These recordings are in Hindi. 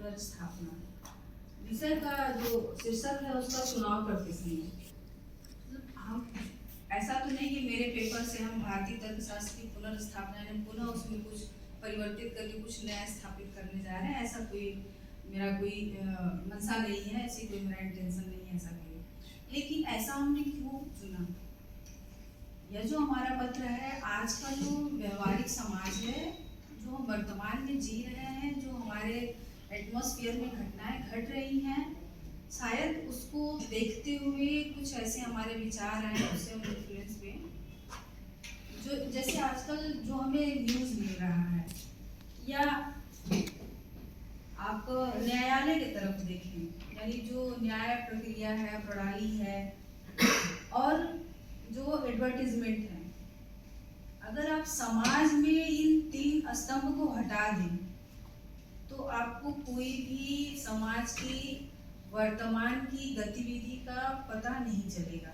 पुनर्स्थापना। विषय का जो शीर्षक है उसका चुनाव करते समय हम ऐसा तो नहीं कि मेरे पेपर से हम भारतीय तर्कशास्त्र की पुनर्स्थापना यानी पुनः उसमें कुछ परिवर्तित करके कुछ नया स्थापित करने जा रहे हैं, ऐसा कोई मेरा कोई मंशा नहीं है, ऐसी कोई मेरा इंटेंशन नहीं है ऐसा कोई। लेकिन ऐसा हमने क्यों चुना? यह जो हमारा पत्र है, आज का जो व्यवहारिक समाज है, जो हम वर्तमान में जी रहे हैं, जो हमारे एटमॉस्फेयर में घटनाएं घट रही हैं, शायद उसको देखते हुए कुछ ऐसे हमारे विचार हैं उससे इन्फ्लुएंस में, जो जैसे आजकल जो हमें न्यूज़ मिल रहा है, या आप न्यायालय की तरफ देखें, यानी जो न्याय प्रक्रिया है, प्रणाली है, और जो एडवर्टीजमेंट है, अगर आप समाज में इन तीन स्तंभ को हटा दें तो आपको कोई भी समाज की वर्तमान की गतिविधि का पता नहीं चलेगा।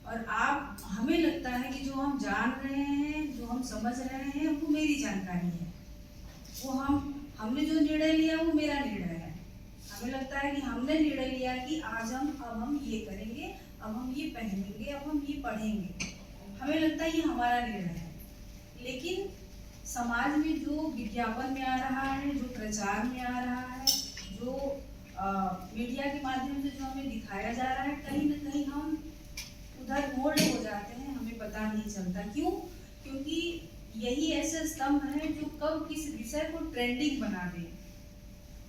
और आप हमें लगता है कि जो हम जान रहे हैं, जो हम समझ रहे हैं, वो मेरी जानकारी है, वो हमने जो निर्णय लिया वो मेरा निर्णय है। हमें लगता है कि हमने निर्णय लिया कि आज अब हम ये करेंगे, अब हम ये पहनेंगे, अब हम ये पढ़ेंगे, हमें लगता है ये हमारा निर्णय है। लेकिन समाज में जो विज्ञापन में आ रहा है, जो प्रचार में आ रहा है, जो मीडिया के माध्यम से जो हमें दिखाया जा रहा है, कहीं ना कहीं हम उधर मोड़ हो जाते हैं, हमें पता नहीं चलता। क्यों? क्योंकि यही ऐसे स्तंभ है जो कब किस विषय को ट्रेंडिंग बना दे,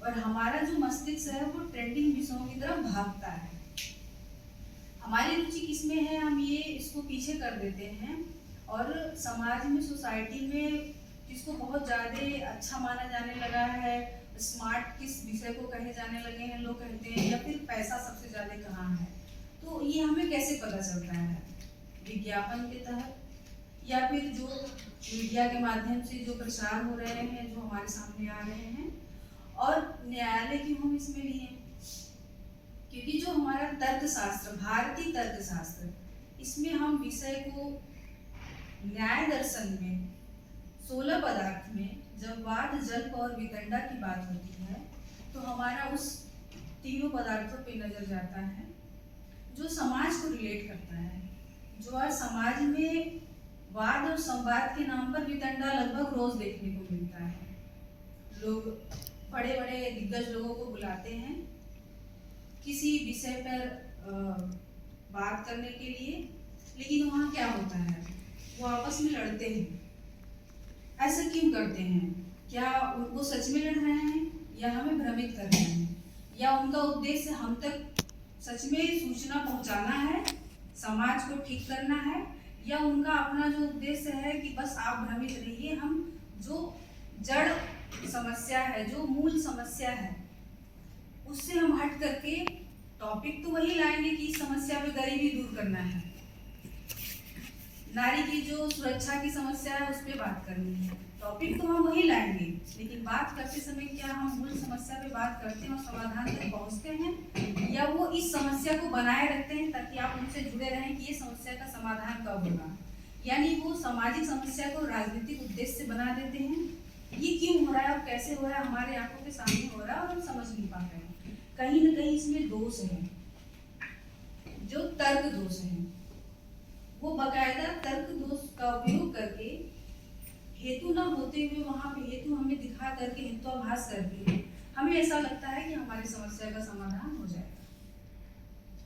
और हमारा जो मस्तिष्क है वो ट्रेंडिंग विषयों की तरफ भागता है। हमारी रुचि किसमें है, हम ये इसको पीछे कर देते हैं, और समाज में, सोसाइटी में जिसको बहुत ज़्यादा अच्छा माना जाने लगा है, स्मार्ट किस विषय को कहे जाने लगे हैं लोग कहते हैं, या फिर पैसा सबसे ज़्यादा कहाँ है, तो ये हमें कैसे पता चलता है? विज्ञापन के तहत, या फिर जो मीडिया के माध्यम से जो प्रसार हो रहे हैं, जो हमारे सामने आ रहे हैं। और न्यायालय क्यों हम इसमें लिए? क्योंकि जो हमारा तर्कशास्त्र, भारतीय तर्कशास्त्र, इसमें हम विषय को न्याय दर्शन में 16 पदार्थ में जब वाद, जल्प और वितंडा की बात होती है, तो हमारा उस तीनों पदार्थों पे नजर जाता है जो समाज को रिलेट करता है। जो आज समाज में वाद और संवाद के नाम पर वितंडा लगभग रोज देखने को मिलता है। लोग बड़े बड़े दिग्गज लोगों को बुलाते हैं किसी विषय पर बात करने के लिए, लेकिन वहाँ क्या होता है, वो आपस में लड़ते हैं। ऐसा क्यों करते हैं? क्या उनको सच में लड़ रहे हैं, या हमें भ्रमित कर रहे हैं, या उनका उद्देश्य हम तक सच में सूचना पहुंचाना है, समाज को ठीक करना है, या उनका अपना जो उद्देश्य है कि बस आप भ्रमित रहिए, हम जो जड़ समस्या है, जो मूल समस्या है, उससे हम हट करके टॉपिक तो वही लाएंगे कि इस समस्या पे गरीबी दूर करना है, नारी की जो सुरक्षा की समस्या है उस पर बात करनी है, टॉपिक तो हम वही लाएंगे, लेकिन बात करते समय क्या हम मूल समस्या पे बात करते हैं और समाधान तक पहुंचते हैं, या वो इस समस्या को बनाए रखते हैं ताकि आप उनसे जुड़े रहें कि ये समस्या का समाधान कब होगा, यानी वो सामाजिक समस्या को राजनीतिक उद्देश्य से बना देते हैं। ये क्यों हो रहा है और कैसे हो रहा है, हमारे आंखों के सामने हो रहा है और हम समझ नहीं पा रहे हैं। कहीं ना कहीं इसमें दोष है, जो तर्क दोष है, वो बकायदा तर्क दोष का उपयोग करके हेतु ना होते हुए वहां पे हेतु हमें दिखा करके, हेतुआभास करके हमें ऐसा लगता है कि हमारी समस्या का समाधान हो जाएगा,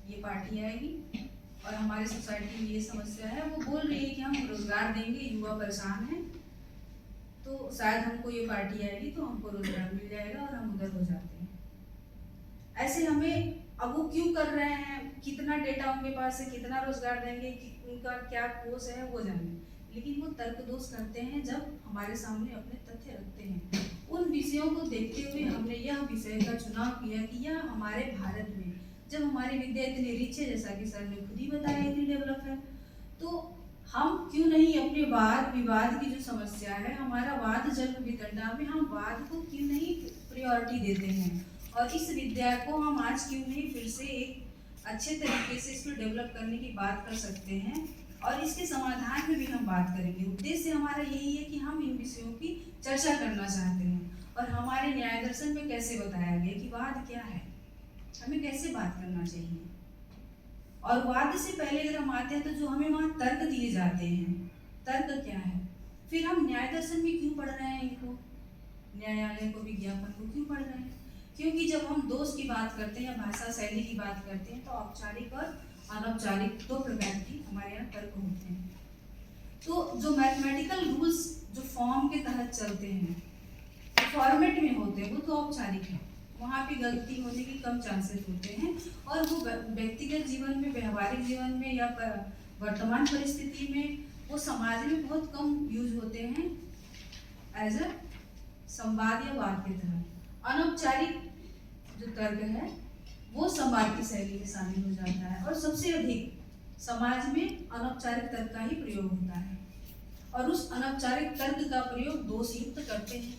ये पार्टी आएगी और हमारी सोसाइटी में ये समस्या है, वो बोल रही है कि हम रोजगार देंगे, युवा परेशान है, तो शायद हमको ये पार्टी आएगी तो हमको रोजगार मिल जाएगा, और हम उधर हो जाते हैं। ऐसे हमें, अब वो क्यों कर रहे हैं, कितना डेटा उनके पास है, कितना रोजगार देंगे, उनका क्या कोर्स है वो जाने, लेकिन वो तर्क दोष करते हैं जब हमारे सामने अपने तथ्य रखते हैं। उन विषयों को देखते हुए हमने यह विषय का चुनाव किया कि यह हमारे भारत में, जब हमारी विद्या इतनी रिच है, जैसा कि सर ने खुद ही बताया, इतनी डेवलप है, तो हम क्यों नहीं अपने वाद विवाद की जो समस्या है, हमारा वाद जल्प वितंडा में हम वाद को क्यों नहीं प्रायोरिटी देते हैं, और इस विद्या को हम आज क्यों नहीं फिर से एक अच्छे तरीके से इसको डेवलप करने की बात कर सकते हैं, और इसके समाधान में भी हम बात करेंगे। उद्देश्य हमारा यही है कि हम इन विषयों की चर्चा करना चाहते हैं, और हमारे न्याय दर्शन में कैसे बताया गया कि वाद क्या है, हमें कैसे बात करना चाहिए। और वाद से पहले अगर हम आते हैं तो जो हमें वहाँ तर्क दिए जाते हैं, तर्क क्या है, फिर हम न्याय दर्शन में क्यों पढ़ रहे हैं इनको, न्यायालय को, विज्ञापन को क्यों पढ़ रहे हैं? क्योंकि जब हम दोष की बात करते हैं या भाषा शैली की बात करते हैं तो औपचारिक और अनौपचारिक दो प्रकार की हमारे यहाँ तर्क होते हैं। तो जो मैथमेटिकल रूल्स जो फॉर्म के तहत चलते हैं, फॉर्मेट में होते हैं, वो तो औपचारिक है, वहाँ पे गलती होने की कम चांसेस होते हैं। और वो व्यक्तिगत जीवन में, व्यवहारिक जीवन में या वर्तमान परिस्थिति में वो समाज में बहुत कम यूज होते हैं एज अ संवाद या वाद के तहत। अनौपचारिक जो तर्क है वो संवाद की शैली में शामिल हो जाता है और सबसे अधिक समाज में अनौपचारिक तर्क का ही प्रयोग होता है। और उस अनौपचारिक तर्क का प्रयोग दोषयुक्त करते हैं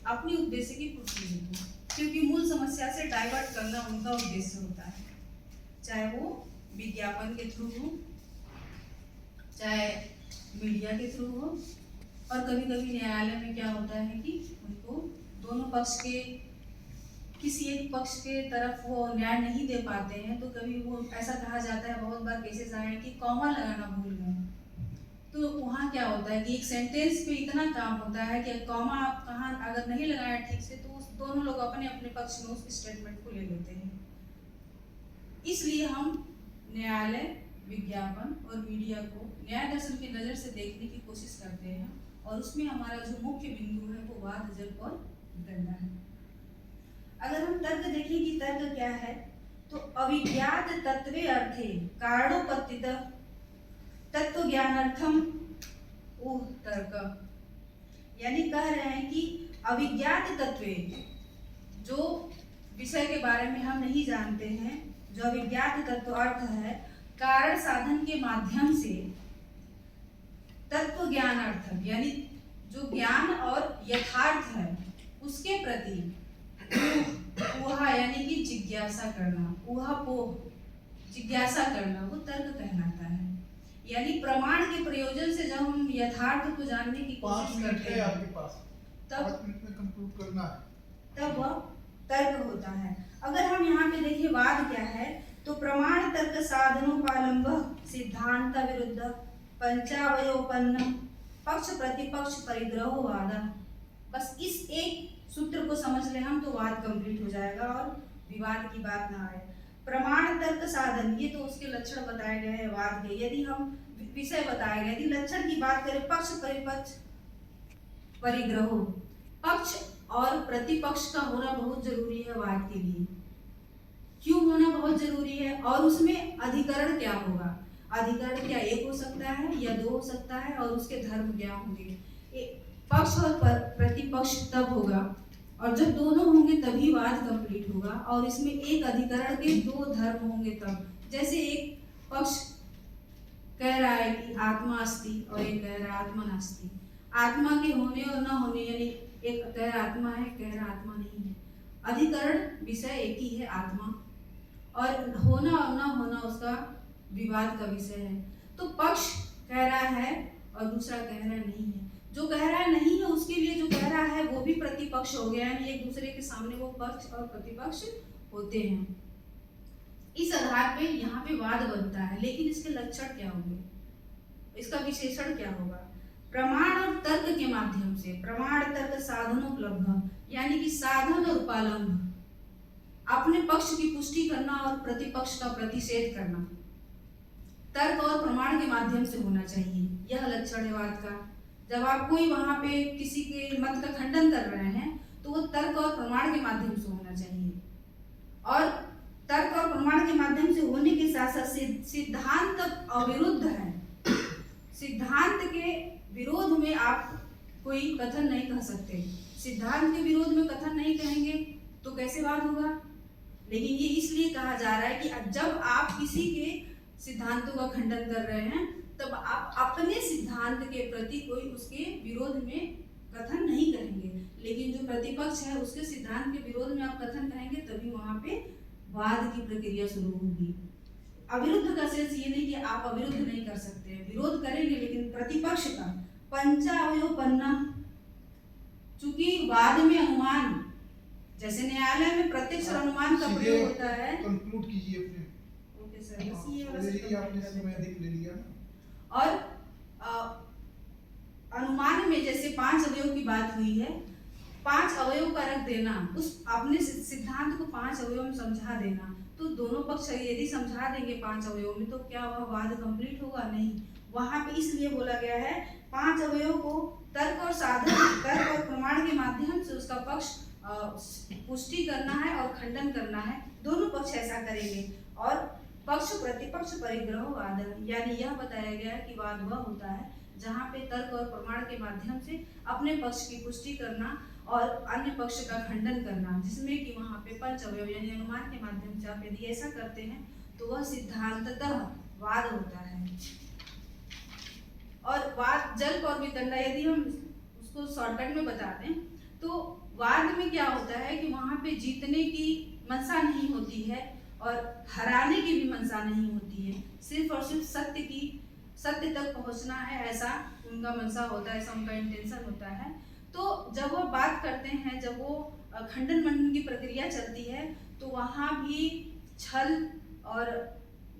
अपनी उद्देश्य की पूर्ति हेतु, क्योंकि मूल समस्या से डाइवर्ट करना उनका उद्देश्य होता है, चाहे वो विज्ञापन के थ्रू हो, चाहे मीडिया के थ्रू हो। और कभी कभी न्यायालय में क्या होता है कि उनको दोनों पक्ष के किसी एक पक्ष के तरफ वो न्याय नहीं दे पाते हैं, तो कभी वो ऐसा कहा जाता है, बहुत बार केसेस आए हैं कि कॉमा लगाना भूल गए। तो वहाँ क्या होता है कि एक सेंटेंस पे इतना काम होता है कि कॉमा आप कहाँ अगर नहीं लगाया ठीक से तो दोनों लोग अपने अपने पक्ष में उस स्टेटमेंट को ले लेते हैं। इसलिए हम न्यायालय, विज्ञापन और मीडिया को न्याय दर्शन की नज़र से देखने की कोशिश करते हैं और उसमें हमारा जो मुख्य बिंदु है वो वाद, जल्प और दंडा है। अगर हम तर्क देखें कि तर्क क्या है, तो अविज्ञात तत्वे अर्थे कारणोपत्तितः तत्व ज्ञानार्थम ऊह तर्क, यानी कह रहे हैं कि अविज्ञात तत्वे, जो विषय के बारे में हम नहीं जानते हैं, जो अविज्ञात तत्व अर्थ है, कारण साधन के माध्यम से तत्व ज्ञानार्थम, यानी जो ज्ञान और यथार्थ है उसके प्रति ऊहा यानी कि जिज्ञासा करना, ऊहापोह जिज्ञासा करना, वो तर्क कहलाता है। यानी प्रमाण के प्रयोजन से जब हम यथार्थ को जानने की कोशिश करते हैं आपके पास तब 5 मिनट में कंक्लूड करना है, तब वह तर्क होता है। अगर हम यहाँ पे देखें वाद क्या है, तो प्रमाण तर्क साधनोपालंब सिद्धांत विरुद्ध पंचावयोपन्न पक्ष प्रतिपक्ष परिग्रहो वाद। बस इस एक सूत्र को समझ ले हम तो वाद कंप्लीट हो जाएगा और विवाद की बात ना आए। प्रमाण तर्क साधन, ये तो उसके लक्षण बताए गए हैं वाद के। यदि हम विषय बताए गए, यदि लक्षण की बात करें, पक्ष परिपक्ष परिग्रहो, पक्ष और प्रतिपक्ष का होना बहुत जरूरी है वाद के लिए। क्यों होना बहुत जरूरी है? और उसमें अधिकरण क्या होगा? अधिकरण क्या एक हो सकता है या दो हो सकता है, और उसके धर्म क्या होंगे? पक्ष और प्रतिपक्ष तब होगा और जब दोनों होंगे तभी वाद कंप्लीट होगा। और इसमें एक अधिकरण के दो धर्म होंगे तब। जैसे एक पक्ष कह रहा है कि आत्मा अस्ति और एक कह रहा है आत्मा नास्ति। आत्मा के होने और ना होने, यानी एक कह रहा आत्मा है, कह रहा आत्मा नहीं है। अधिकरण विषय एक ही है, आत्मा, और होना और ना होना उसका विवाद का विषय है। तो पक्ष कह रहा है और दूसरा कह रहा नहीं है। जो कह रहा नहीं है उसके लिए जो कह रहा है वो भी प्रतिपक्ष हो गया, यानी एक दूसरे के सामने वो पक्ष और प्रतिपक्ष होते हैं। इस आधार पे यहाँ पे वाद बनता है। लेकिन इसके लक्षण क्या होंगे, इसका विशेषण क्या होगा? प्रमाण और तर्क के माध्यम से, प्रमाण तर्क साधनोपलब्ध, यानी कि साधन और उपालंब, अपने पक्ष की पुष्टि करना और प्रतिपक्ष का प्रतिषेध करना तर्क और प्रमाण के माध्यम से होना चाहिए। यह लक्षण है वाद का। जब आप कोई वहां पे किसी के मत का खंडन कर रहे हैं तो वो तर्क और प्रमाण के माध्यम से होना चाहिए। और तर्क और प्रमाण के माध्यम से होने के साथ साथ सिद्धांत अविरुद्ध है। सिद्धांत के विरोध में आप कोई कथन नहीं कह सकते। सिद्धांत के विरोध में कथन नहीं कहेंगे तो कैसे वाद होगा? लेकिन ये इसलिए कहा जा रहा है कि जब आप किसी के सिद्धांतों का खंडन कर रहे हैं तब आप अपने सिद्धांत के प्रति कोई उसके विरोध में कथन नहीं करेंगे। लेकिन जो प्रतिपक्ष है उसके सिद्धांत के विरोध में आप कथन कहेंगे तभी वहां पे वाद की प्रक्रिया शुरू होगी। अविरुद्ध का सेंस ये नहीं कि आप अविरुद्ध नहीं कर सकते, विरोध करेंगे, लेकिन प्रतिपक्ष का पंचावयोपन्न चूंकि वाद में अनुमान, जैसे न्यायालय में प्रत्यक्ष और अनुमान का प्रयोग होता है। कंक्लूड कीजिए अपने। ओके सर, बस ये वाला आपने समय अधिक ले लिया ना। और अनुमान में जैसे 5 अवयव की बात हुई है, 5 अवयव का रख देना, उस अपने सिद्धांत को 5 अवयव में समझा देना, तो दोनों पक्ष यदि समझा देंगे 5 अवयव में, तो क्या वह वाद कंप्लीट होगा? नहीं। वहां पे इसलिए बोला गया है 5 अवयव को तर्क और साधन, तर्क और प्रमाण के माध्यम से उसका पक्ष पुष्टि करना है और खंडन करना है। दोनों पक्ष ऐसा करेंगे। और पक्ष प्रतिपक्ष परिग्रह वादन, यानी यह बताया गया है कि वाद वह होता है जहाँ पे तर्क और प्रमाण के माध्यम से अपने पक्ष की पुष्टि करना और अन्य पक्ष का खंडन करना, जिसमें कि वहाँ पे पंच अवयव यानी अनुमान के माध्यम से आप यदि ऐसा करते हैं तो वह सिद्धांततः वाद होता है। और वाद जल्प और वितंडा, यदि हम उसको शॉर्टकट में बता दें तो वाद में क्या होता है कि वहाँ पे जीतने की मंशा नहीं होती है और हराने की भी मंशा नहीं होती है, सिर्फ और सिर्फ सत्य तक पहुंचना है, ऐसा उनका मंशा होता है, ऐसा उनका इंटेंशन होता है। तो जब वो बात करते हैं, जब वो खंडन मंडन की प्रक्रिया चलती है, तो वहाँ भी छल और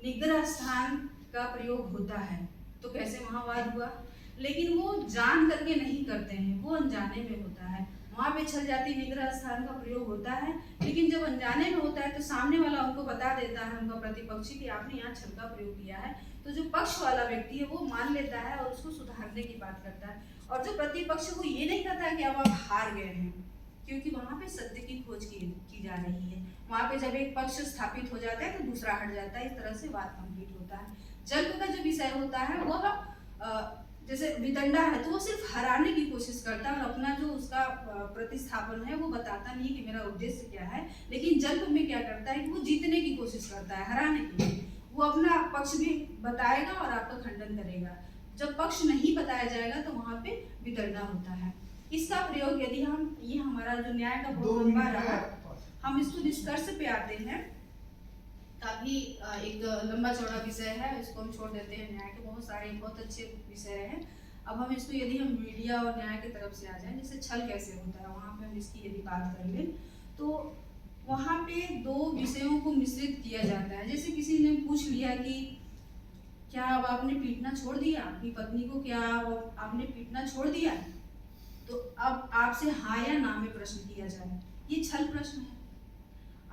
निग्रह स्थान का प्रयोग होता है। तो कैसे वहाँ वाद हुआ? लेकिन वो जान करके नहीं करते हैं, वो अनजाने में होता है। वहाँ पे छल जाति निग्रह स्थान का प्रयोग होता है, लेकिन जब अनजाने में होता है तो सामने वाला उनको बता देता है, उनका प्रतिपक्षी, कि आपने यहाँ छल का प्रयोग किया है। तो जो पक्ष वाला व्यक्ति है वो मान लेता है और उसको सुधारने की बात करता है। और जो प्रतिपक्ष को ये नहीं कहता है कि अब आप हार गए हैं, क्योंकि वहाँ पे सत्य की खोज की जा रही है। वहाँ पे जब एक पक्ष स्थापित हो जाता है तो दूसरा हट जाता है, इस तरह से वाद कंप्लीट होता है। जल्प का जो विषय होता है वह जैसे वितंडा है तो वो सिर्फ हराने की कोशिश करता है और अपना जो उसका प्रतिस्थापन है वो बताता नहीं कि मेरा उद्देश्य क्या है। लेकिन जल्प में क्या करता है कि वो जीतने की कोशिश करता है, हराने की। वो अपना पक्ष भी बताएगा और आपका खंडन करेगा। जब पक्ष नहीं बताया जाएगा तो वहाँ पे वितंडा होता है। इसका प्रयोग यदि हम, ये हमारा जो न्याय का बहुत लंबा रहा, हम इसको निष्कर्ष पे आते हैं। काफी एक लंबा चौड़ा विषय है, इसको हम छोड़ देते हैं। न्याय के बहुत सारे बहुत अच्छे विषय हैं। अब हम इसको यदि हम मीडिया और न्याय की तरफ से आ जाएं, जैसे छल कैसे होता है, वहाँ पे हम इसकी यदि बात कर लें तो वहाँ पे 2 विषयों को मिश्रित किया जाता है। जैसे किसी ने पूछ लिया कि क्या अब आपने पीटना छोड़ दिया अपनी पत्नी को, क्या आपने पीटना छोड़ दिया, तो अब आपसे हाँ या ना में प्रश्न किया जाए, ये छल प्रश्न है।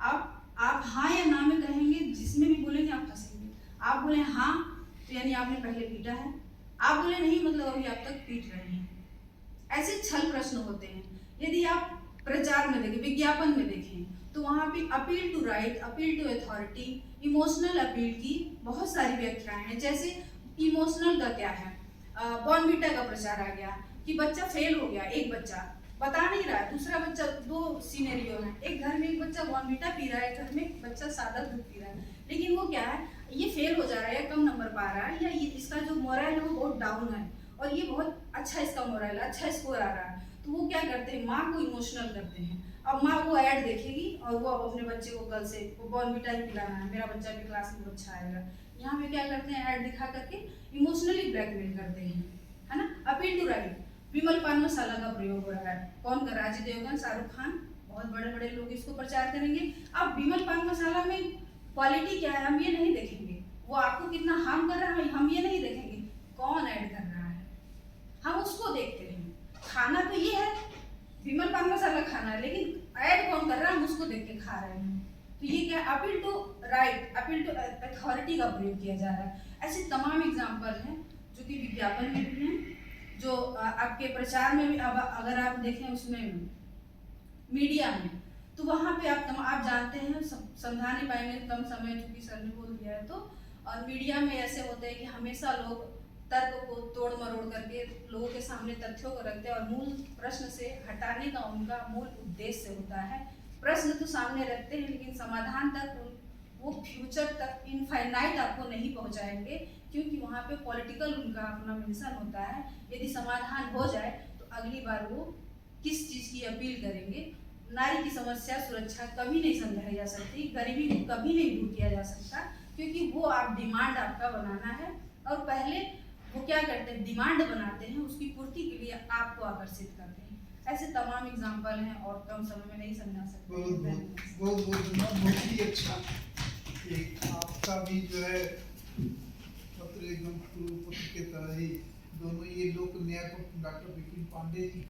आप हाँ या ना में कहेंगे, जिसमें भी बोलेंगे आप फंसेंगे। आप बोले हाँ तो यानी आपने पहले पीटा है, आप बोले नहीं मतलब अभी आप तक पीट रहे हैं। ऐसे छल प्रश्न होते हैं। यदि आप प्रचार में देखें, विज्ञापन में देखें, तो वहाँ पे appeal to right, appeal to authority, emotional appeal की बहुत सारी व्याख्याएं हैं। जैसे इमोशनल का क्या है, बॉर्नविटा का प्रचार आ गया कि बच्चा फेल हो गया, एक बच्चा बता नहीं रहा है, दूसरा बच्चा, 2 सिनेरियो है, एक घर में एक बच्चा बॉर्नविटा पी रहा है, एक घर में एक बच्चा सादा दूध पी रहा है, लेकिन वो क्या है, ये फेल हो जा रहा है, कम नंबर पा रहा है, या ये इसका जो मोरल है वो बहुत डाउन है और ये बहुत अच्छा इसका मोरल है, अच्छा स्कोर आ रहा है। तो वो क्या करते हैं, माँ को इमोशनल करते हैं। अब माँ वो ऐड देखेगी और वो अब अपने बच्चे को कल से वो बॉर्नविटा ही पिलाना है, मेरा बच्चा भी क्लास में अच्छा आएगा। यहाँ पे क्या करते हैं, ऐड दिखा करके इमोशनली ब्लैकमेल करते हैं, है ना। अपील टू राइट, विमल पान मसाला का प्रयोग हो रहा है, कौन कर रहा है, अजय देवगन, शाहरुख खान, बहुत बड़े बड़े लोग इसको प्रचार करेंगे। अब विमल पान मसाला में क्वालिटी क्या है हम ये नहीं देखेंगे, वो आपको कितना हार्म कर रहा है हम ये नहीं देखेंगे, कौन ऐड कर रहा है हम उसको देखते हैं। खाना तो ये है, विमल पान मसाला खाना है, लेकिन ऐड कौन कर रहा है हम उसको देख के खा रहे हैं। तो ये क्या, appeal to right, appeal to authority का प्रयोग किया जा रहा है। ऐसे तमाम एग्जाम्पल हैं जो कि विज्ञापन में भी हैं, जो आपके प्रचार में भी। अब अगर आप देखें उसमें मीडिया में, तो वहाँ पे आप जानते हैं, समझा नहीं पाएंगे कम समय, चूंकि सर ने बोल दिया है तो। और मीडिया में ऐसे होते हैं कि हमेशा लोग तर्क को तोड़ मरोड़ करके लोगों के सामने तथ्यों को रखते हैं और मूल प्रश्न से हटाने का उनका मूल उद्देश्य होता है। प्रश्न तो सामने रखते हैं लेकिन समाधान तक वो फ्यूचर तक इनफाइनाइट आपको नहीं पहुंचाएंगे, क्योंकि वहाँ पे पॉलिटिकल उनका अपना मिशन होता है। यदि समाधान हो जाए तो अगली बार वो किस चीज़ की अपील करेंगे। नारी की समस्या सुरक्षा कभी नहीं समझाई जा सकती, गरीबी को कभी नहीं दूर किया जा सकता, क्योंकि वो आप डिमांड आपका बनाना है और पहले वो क्या करते हैं, डिमांड बनाते हैं, उसकी पूर्ति के लिए आपको आकर्षित करते हैं। ऐसे तमाम एग्जाम्पल हैं और कम समय में नहीं समझा सकते बहुत हैं। बहुत बहुत बहुत धन्यवाद, बहुत ही अच्छा। एक आपका भी जो है पत्र एकदम पूर्व पत्र के तरह ही, दोनों ये लोक न्याय पर डॉक्टर विपिन पांडे जी